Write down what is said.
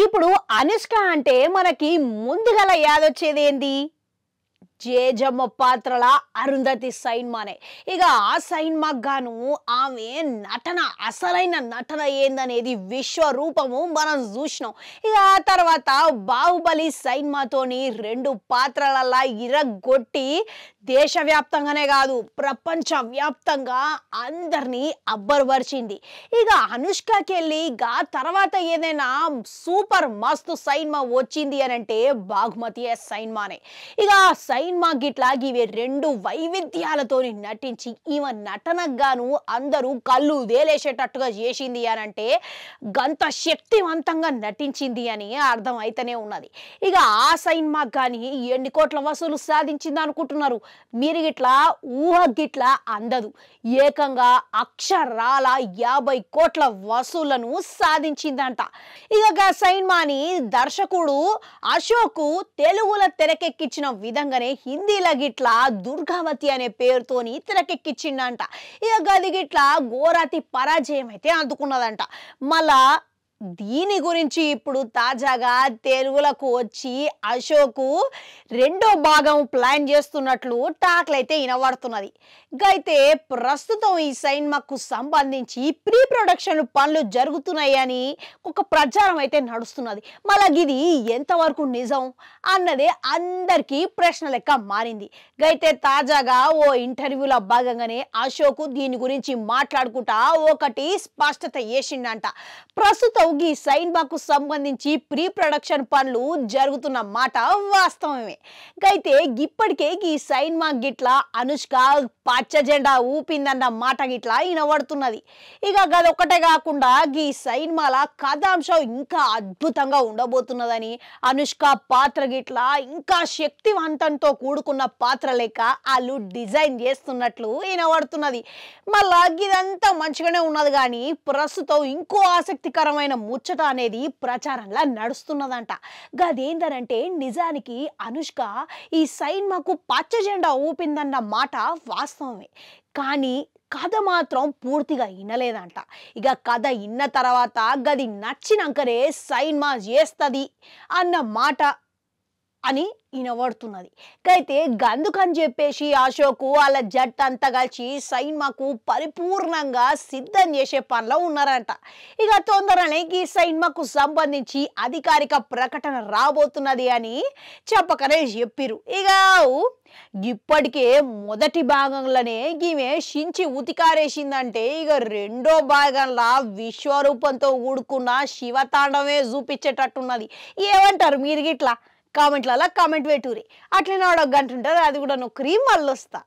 ఇప్పుడు అనుష్క అంటే మనకి ముందుగల యాదొచ్చేదేంది? జేజమ్మ పాత్రల అరుంధతి సైన్మానే. ఇక ఆ సైన్మాకు గాను ఆమె నటన, అసలైన నటన ఏందనేది విశ్వరూపము మనం చూసినాం. ఇక ఆ తర్వాత బాహుబలి సైన్మాతోని 2 పాత్రలల్లా ఇరగ్గొట్టి దేశవ్యాప్తంగానే కాదు ప్రపంచ వ్యాప్తంగా అందరినీ అబ్బరుపరిచింది. ఇక అనుష్కకెళ్ళి తర్వాత ఏదైనా సూపర్ మస్తు సైన్మా వచ్చింది అని అంటే బాగుమతి సైన్మానే. ఇక సైన్మా గిట్లా ఇవి 2 వైవిధ్యాలతోని నటించి ఈమె నటనకు గాను అందరూ కళ్ళు వేలేసేటట్టుగా చేసింది అని అంటే గంత శక్తివంతంగా నటించింది అని అర్థం అయితేనే ఉన్నది. ఇక ఆ సైన్మాకు కానీ ఎన్ని కోట్ల వసూలు సాధించింది అనుకుంటున్నారు మీరు? గిట్లా ఊహ గిట్లా అందదు. ఏకంగా అక్షరాల 50 కోట్ల వసూళ్లను సాధించిందంట. ఇక సైన్మాని దర్శకుడు అశోక్ తెలుగులో తెరకెక్కించిన విధంగానే హిందీలో గిట్లా దుర్గావతి అనే పేరుతోని తెరకెక్కించిండంట. ఇక గది గిట్లా ఘోరాతి పరాజయం అయితే అందుకున్నదంట. మళ్ళా దీని గురించి ఇప్పుడు తాజాగా తెలుగులకు వచ్చి అశోక్ 2వ భాగం ప్లాన్ చేస్తున్నట్లు టాక్లయితే వినబడుతున్నది. అయితే ప్రస్తుతం ఈ సైన్మాకు సంబంధించి ప్రీ ప్రొడక్షన్ పనులు జరుగుతున్నాయని ఒక ప్రచారం అయితే నడుస్తున్నది. మళ్ళీ ఇది ఎంతవరకు నిజం అన్నదే అందరికీ ప్రశ్న లెక్క మారింది. అయితే తాజాగా ఓ ఇంటర్వ్యూలో భాగంగానే అశోక్ దీని గురించి మాట్లాడుకుంటా ఒకటి స్పష్టత చేసిండంట. ప్రస్తుతం ఈ సైన్మాకు సంబంధించి ప్రీ ప్రొడక్షన్ పనులు జరుగుతున్న మాట వాస్తవమే. అయితే ఇప్పటికే ఈ సైన్మా గిట్లా అనుష్క పచ్చ జెండా ఊపిందన్న మాట గిట్లా వినబడుతున్నది. ఇక గదొక్కటే కాకుండా ఈ సైన్మాల కథాంశం ఇంకా అద్భుతంగా ఉండబోతున్నదని, అనుష్క పాత్ర గిట్లా ఇంకా శక్తివంతంతో కూడుకున్న పాత్ర లెక్క వాళ్ళు డిజైన్ చేస్తున్నట్లు వినబడుతున్నది. మళ్ళా ఇదంతా మంచిగానే ఉన్నది కానీ ప్రస్తుతం ఇంకో ఆసక్తికరమైన ముచ్చట అనేది ప్రచారంలో నడుస్తున్నదంట. గదేందనంటే నిజానికి అనుష్క ఈ సైన్మాకు పచ్చ జెండా ఊపిందన్న మాట వాస్తవమే, కానీ కథ మాత్రం పూర్తిగా వినలేదంట. ఇక కథ విన్న తర్వాత గది నచ్చినాకనే సైన్మా చేస్తుంది అన్న మాట అని వినబడుతున్నది. అయితే గందుకని చెప్పేసి అశోక్ వాళ్ళ జట్టు అంతా కలిసి సైన్మాకు పరిపూర్ణంగా సిద్ధం చేసే పనిలో ఉన్నారంట. ఇక తొందరనే ఈ సైన్మాకు సంబంధించి అధికారిక ప్రకటన రాబోతున్నది అని చెప్పకనే చెప్పిరు. ఇక ఇప్పటికే మొదటి భాగంలోనే ఈమె చించి ఉతికారేసిందంటే ఇక 2వ భాగంలో విశ్వరూపంతో కూడుకున్న శివతాండవమే చూపించేటట్టున్నది. ఏమంటారు మీరు గిట్లా? కామెంట్లలో కామెంట్ పెట్టుర్రి. అట్లనే ఒక గంట ఉంటుంది, అది కూడా నొక్కరి మళ్ళీ వస్తా.